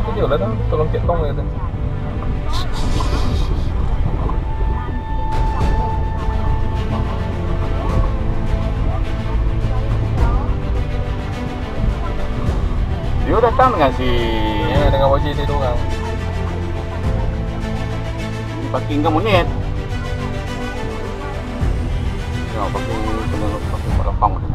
Itu dia lah tu, tolong Kek Tong kata. Dia datang dengan dengan wajib dia orang. parking kan monyet. Ya, parking lapang tu.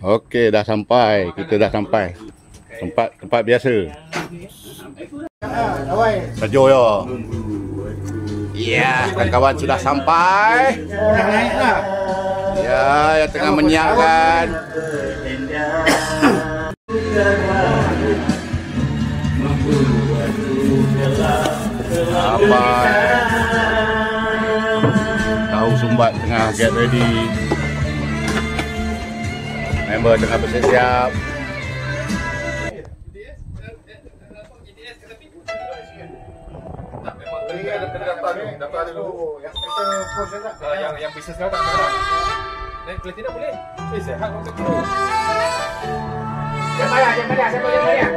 Okey, dah sampai. Kita dah sampai. Tempat biasa. Sajo ya. Ya, kawan-kawan sudah sampai. Ya, yang tengah menyiapkan. Sampai. Tahu sumbat tengah get ready. Member tengah bersiap-siap. Yang bisnes kau tak ada. Dan kalau tidak boleh, saya sehat untuk tu. Siapa dia?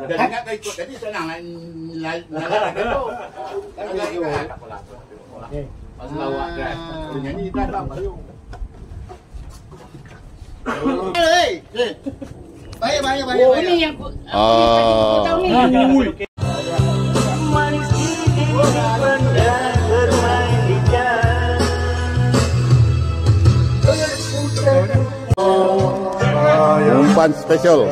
Dah ingat kau ikut tadi senang lain tu. Pas lawak kan. Nyanyi kan bang bayu. Baik. Oh, ini yang aku tahu ni. Umpan special.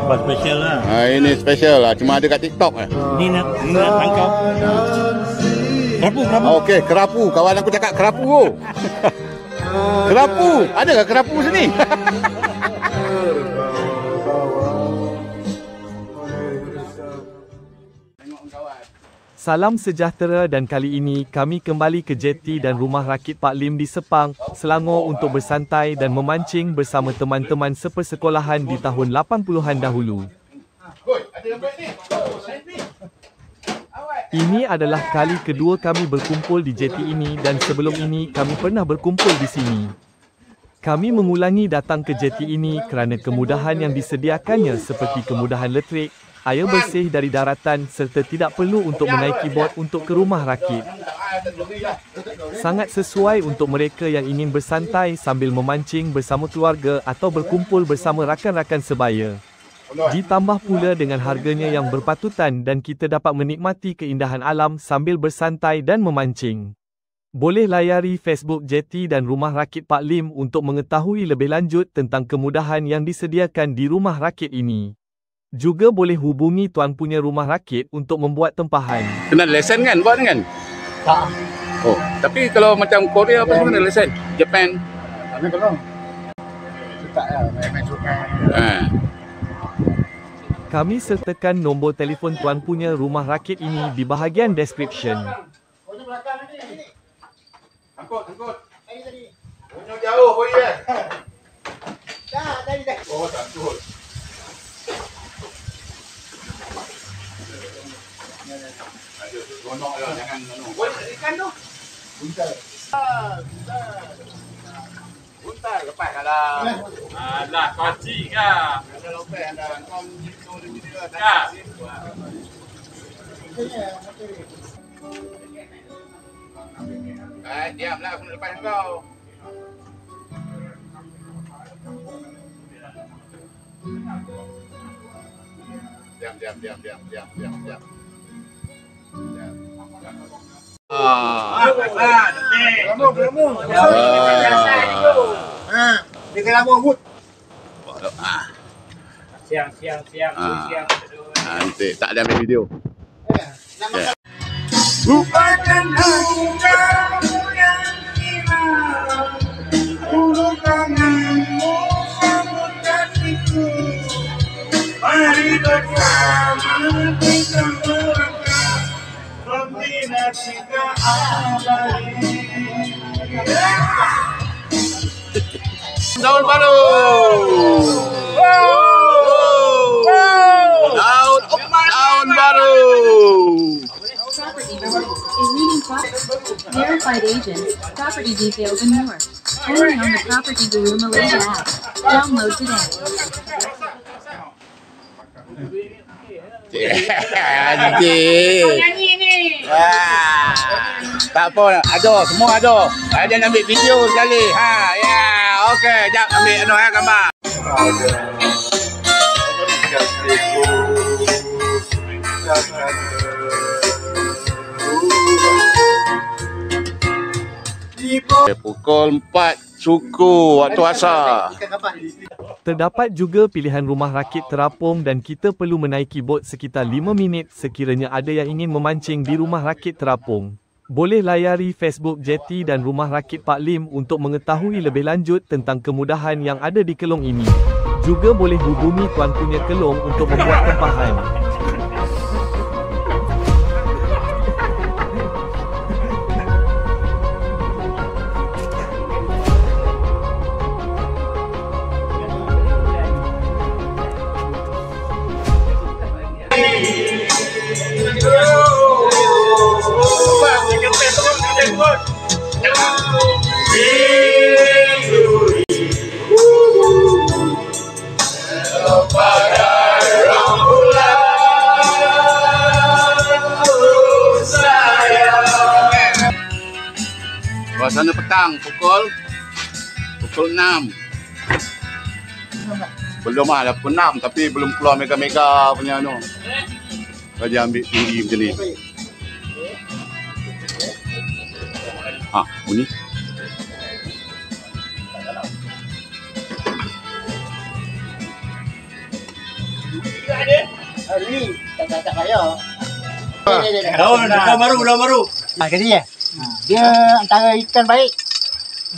Umpan special lah. Ini special lah. Cuma ada kat TikTok eh. Ini nak tangkap. Kerapu. Okey, kerapu. Kawan aku cakap kerapu. Oh. Kerapu. Ada ke kerapu sini? Salam sejahtera dan kali ini kami kembali ke jeti dan rumah rakit Pak Lim di Sepang, Selangor untuk bersantai dan memancing bersama teman-teman sepersekolahan di tahun 80-an dahulu. Ini adalah kali kedua kami berkumpul di jeti ini dan sebelum ini kami pernah berkumpul di sini. Kami mengulangi datang ke jeti ini kerana kemudahan yang disediakannya seperti kemudahan letrik, air bersih dari daratan serta tidak perlu untuk menaiki bot untuk ke rumah rakit. Sangat sesuai untuk mereka yang ingin bersantai sambil memancing bersama keluarga atau berkumpul bersama rakan-rakan sebaya. Ditambah pula dengan harganya yang berpatutan dan kita dapat menikmati keindahan alam sambil bersantai dan memancing. Boleh layari Facebook Jeti dan Rumah Rakit Pak Lim untuk mengetahui lebih lanjut tentang kemudahan yang disediakan di rumah rakit ini. Juga boleh hubungi tuan punya rumah rakit untuk membuat tempahan. Kena lesen kan buat kan? Tak. Oh, tapi kalau macam Korea apa semua kena lesen? Japan. Tapi kalau taklah main sukan. Kami sertakan nombor telefon tuan punya rumah rakit ini di bahagian description. Angkut. Jauh boleh dah. Tadi dah. Oh, takut. Gonok lah, jangan gonok. Ikan tu. Buntal lepas kalau. Alah, kocik kah? Kalau lepas anda kau gitu dia Ya. Diamlah aku nak lepas kau. Dia kena buat. Siang. Nanti tak ada ambil video. Lupakan dugamu yang hilang, ulur tanganmu sambut kasihku. Mari bersama kita melangkah, membina cinta abadi. Tahun baru. Tahun baru. Property Guru, a leading verified agent, property details and more. Only on the Property Guru Malaysia app. Download today. Nyanyi ni. Tak apa, ada, semua ada. Ada nak ambil video sekali. Okey, jap ambil gambar. Pukul 4 suku waktu asar. Terdapat juga pilihan rumah rakit terapung dan kita perlu menaiki bot sekitar 5 minit sekiranya ada yang ingin memancing di rumah rakit terapung. Boleh layari Facebook Jetty dan Rumah Rakit Pak Lim untuk mengetahui lebih lanjut tentang kemudahan yang ada di kelong ini. Juga boleh hubungi tuan punya kelong untuk membuat tempahan. Suasana petang pukul 6. Belum lah pukul 6 tapi belum keluar mega-mega punya anu. Saja ambil tinggi macam ni. Bunyi. Ni tak payah. Daun baru. Katanya dia antara ikan baik.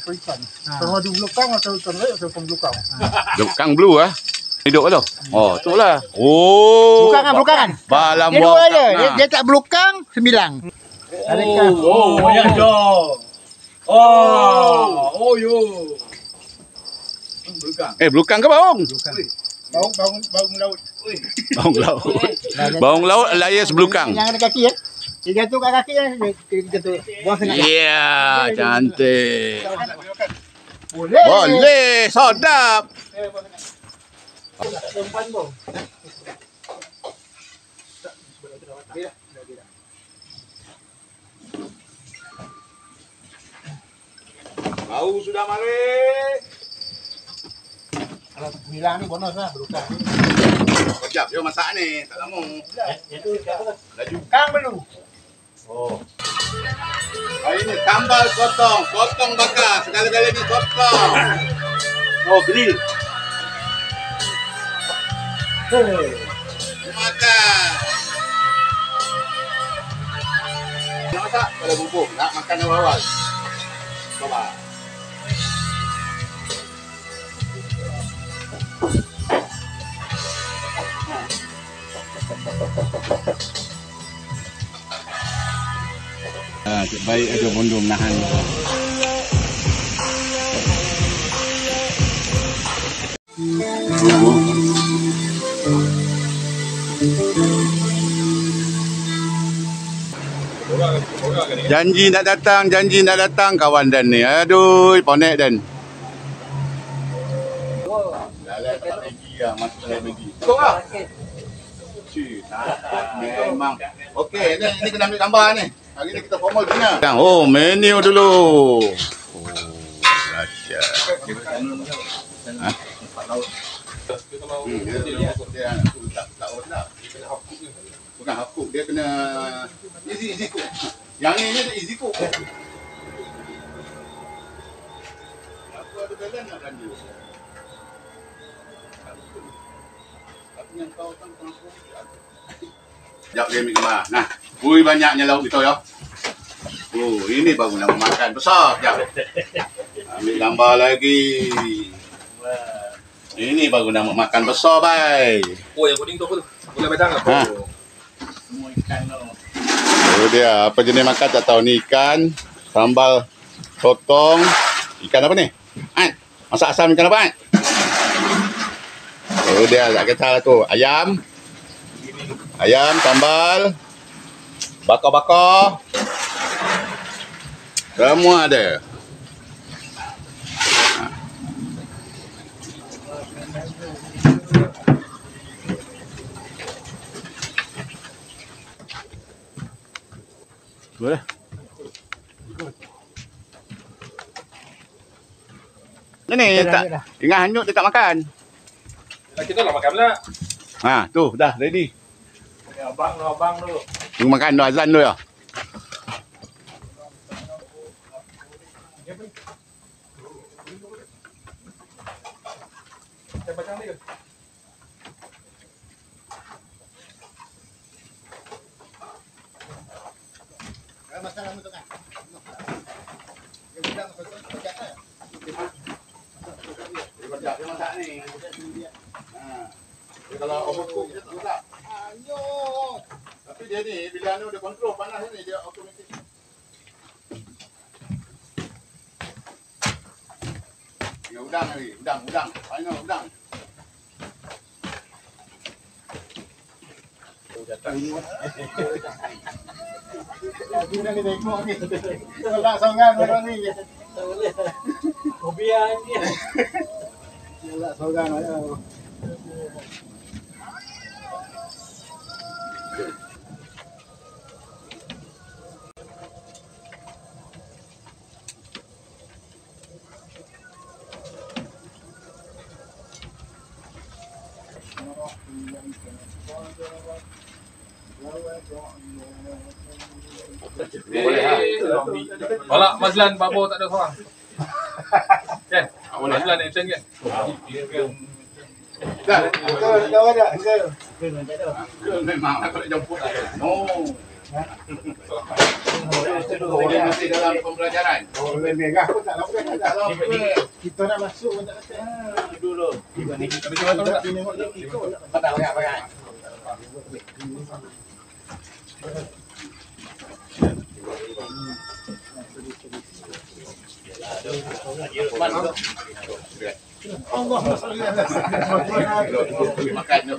Ikan. Kalau ada belukang atau ikan baik atau ikan belukang. Belukang blue hidup tu. Oh, tu lah. Oh. Bukangan. Balam Dia dua je. Dia tak belukang 9. Ada ikan. Banyak jauh. Yo. Belukang ke baung? Baung laut. Baung laut. Baung laut alias belukang. Yang ada kaki ya. Dia jatuh kat kaki dia jatuh. Buang sengat. Ya, cantik. Boleh. Boleh, sedap. Bau sudah mari. Kalau bilang ni bonus lah belukang. Sekejap dia masak ni, tak lama. Itu Laju. kang belum. Hari ni sambal sotong bakar. Segala-gala ni sotong. Grill. Makan. Nak masak? Kalau bubuk. Nak makan awal-awal. Coba. Baik ada bondo menahan. Janji nak datang kawan Dan ni. Aduh, ponek Dan. Dah tak lagi lah, masuk lagi. Tengok lah. Memang. Okey, ni kena ambil gambar ni. Hari ni kita formal punya. Oh, menu dulu. Oh, dahsyat. Kalau Dia tak olah. Bukan hakuk, dia kena easy cook. Yang ini dia easy cook. Aku ada jalan nak belanja. Tapi yang kau kan transport. Sekejap dia ambil gambar. Nah, wui banyaknya lauk kita ya. Oh, ini baru nak makan besar. Sekejap. Ambil gambar lagi. Ini baru nak makan besar, bai. Oh, yang kuning tu apa tu? Gula padang apa? Ha. Semua ikan tu. Oh dia, apa jenis makan tak tahu ni, ikan, sambal sotong, ikan apa ni? Masak asam ikan apa? Oh dia, tak kata tu, ayam, sambal, bakar-bakar, semua ada. Boleh. Ini tak ingat hanyut dia tak makan. Kita lah makan pula. Ha, tu dah ready. Abang tu. Tunggu makan dah azan tu ya. Saya macam ni ke? Masalah mu tengah. Dia bilang betul kerja kan. Dia masak ni. Ha. Kalau overcook dia tak masak. Ayo. Tapi dia ni bila anu dia kontrol panas ni dia automatik. Ya udang lagi, udang. Final udang. Dia ni tengok ni. Tolak songan orang ni. Kopian ni. Tolak songan ada. Boleh ha. Balak Mazlan babo tak ada seorang. Kan? Mazlan action kan? Dah. Dah ada. Memang aku nak jemput. Oh. Dia masih dalam pembelajaran. Oh, merah pun tak lakukan tak tahu. Kita nak masuk pun tak kata. Dulu. Tapi cuma tahu tak? Tengok dia ikut. Patah pakai. Allah Subhanahu Makan tu.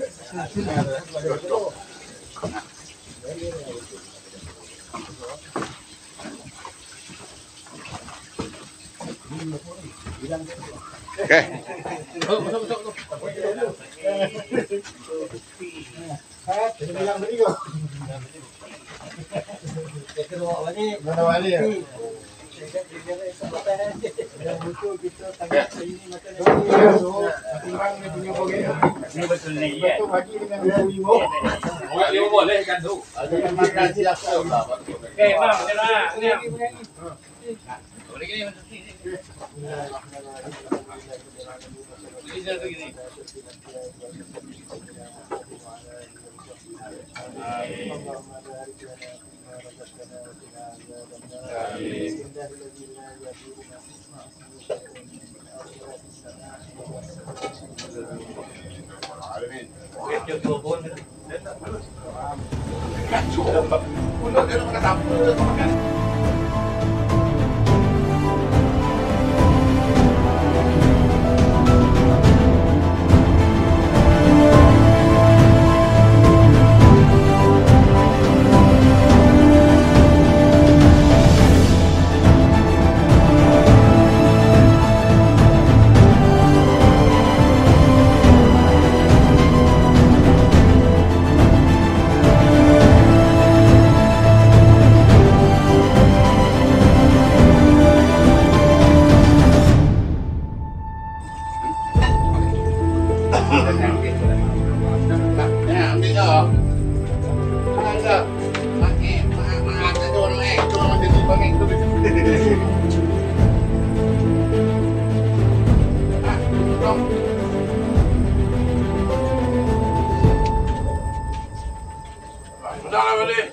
Okey. Betul. Kita bilang beri kau. Mana balik ya? Yang betul kita tangkap ini macam ni. Timbang ni punya boleh. Ni betul ni. Betul bagi dengan 2,000. Buat 5 boleh kan tu. Ada yang makan siap lah. Okey, bang, jalan. Ni. Boleh gini macam ni. Boleh jalan begini. Untuk dia nak makan apa? boleh.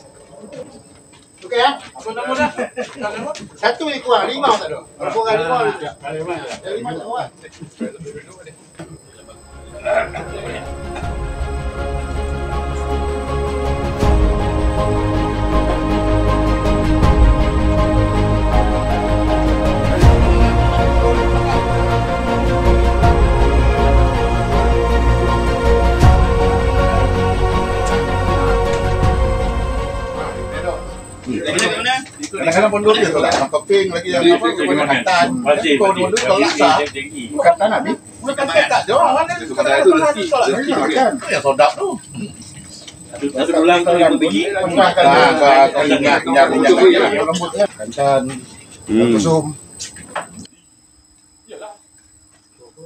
Okey ya? Apa nama dah? Satu ni kurang, 5 tak ada. Kalau kurang 5 tak ada. 5 tak kuat. Kadang-kadang pun dulu tolak sama keping lagi yang apa katan. Kau dulu tolak sah. Katan habis. Bukan katan je. Mana itu kata itu rezeki. Ya sedap tu. Satu ulang kau yang pergi. Kau ingat rambutnya. Katan. Kusum. Yalah.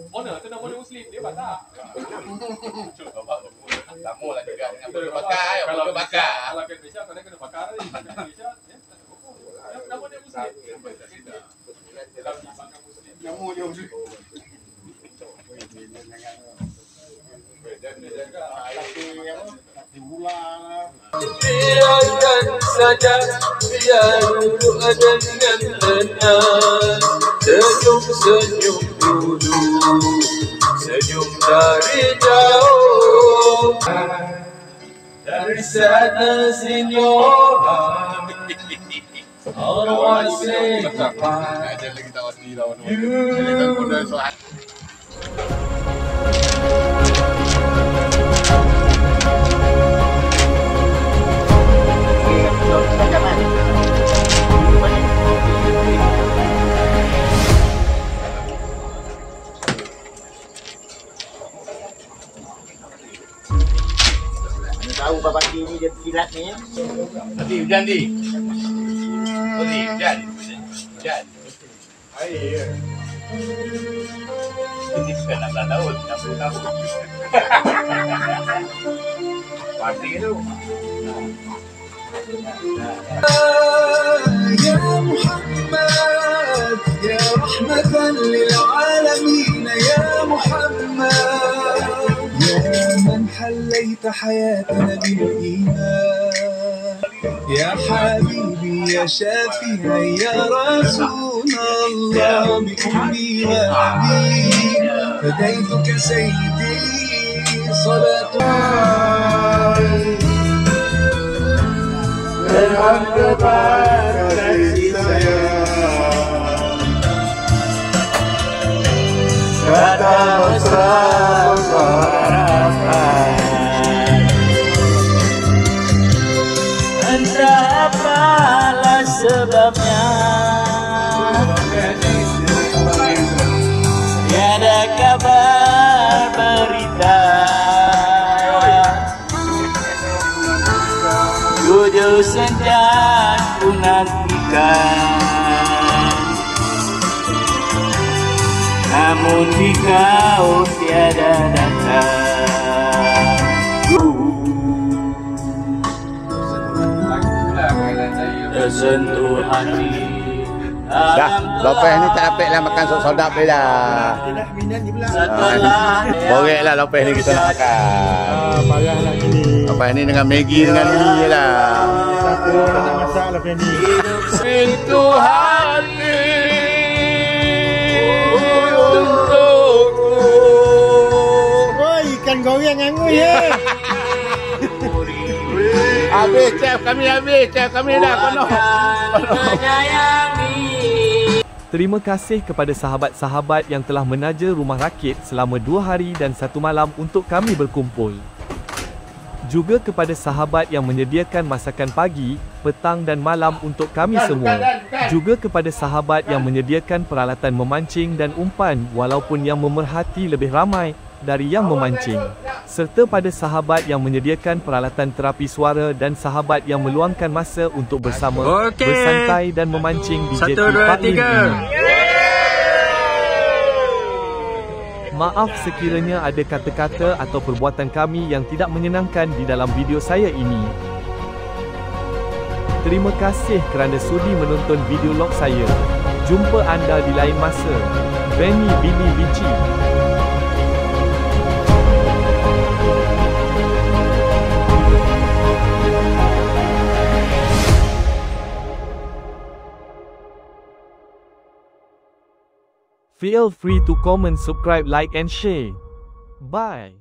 Mana tu nama Muslim dia batak. Kamu lah juga dengan bakar, kalau bakar. Kalau kat Malaysia kau kena bakar ni. Kat Malaysia nama dia Muslim. Kamu je Muslim. Biarkan saja, biar dulu dengan tenang. Senyum-senyum dulu, senyum dari jauh. Dari sana senyora, orang sepak. Ada lagi tak wasi lawan. Kita guna soal. Tahu bapak ini dia kilat ni. Nanti hujan di. Nanti hujan. Hujan. Air. Ini sudah 16 tahun, 60 tahun. Parti itu. يا محمد يا رحمة للعالمين يا محمد يا من حليت حياتنا بالإيمان يا حبيبي يا شافعي يا رسول الله بأمي وأبي فديتك سيدي صلاة Dengan kepada kasih sayang, kata mesra harapan. Entah apalah sebabnya, tiada kabar berita. Tujuh senja ku nantikan, namun kau tiada datang. Tersentuh hati. Dah, Lopez ni tak dapat lah makan sodap dia dah. Borek lah Lopez ni kita nak makan. Parah lah gini. Lopez ni dengan Maggi dengan ini je lah. Satu nak masak lepas ni. Sentuh hati untukku. Oh, ikan goreng anggur ya. Habis chef kami dah penuh. Terima kasih kepada sahabat-sahabat yang telah menaja Rumah Rakit selama 2 hari dan 1 malam untuk kami berkumpul. Juga kepada sahabat yang menyediakan masakan pagi, petang dan malam untuk kami semua. Juga kepada sahabat yang menyediakan peralatan memancing dan umpan walaupun yang memerhati lebih ramai dari yang memancing. Serta pada sahabat yang menyediakan peralatan terapi suara dan sahabat yang meluangkan masa untuk bersama, bersantai dan memancing di jeti Pak Lim ini. Maaf sekiranya ada kata-kata atau perbuatan kami yang tidak menyenangkan di dalam video saya ini. Terima kasih kerana sudi menonton video log saya. Jumpa anda di lain masa. Benny Billy Vici. Feel free to comment, subscribe, like and share. Bye.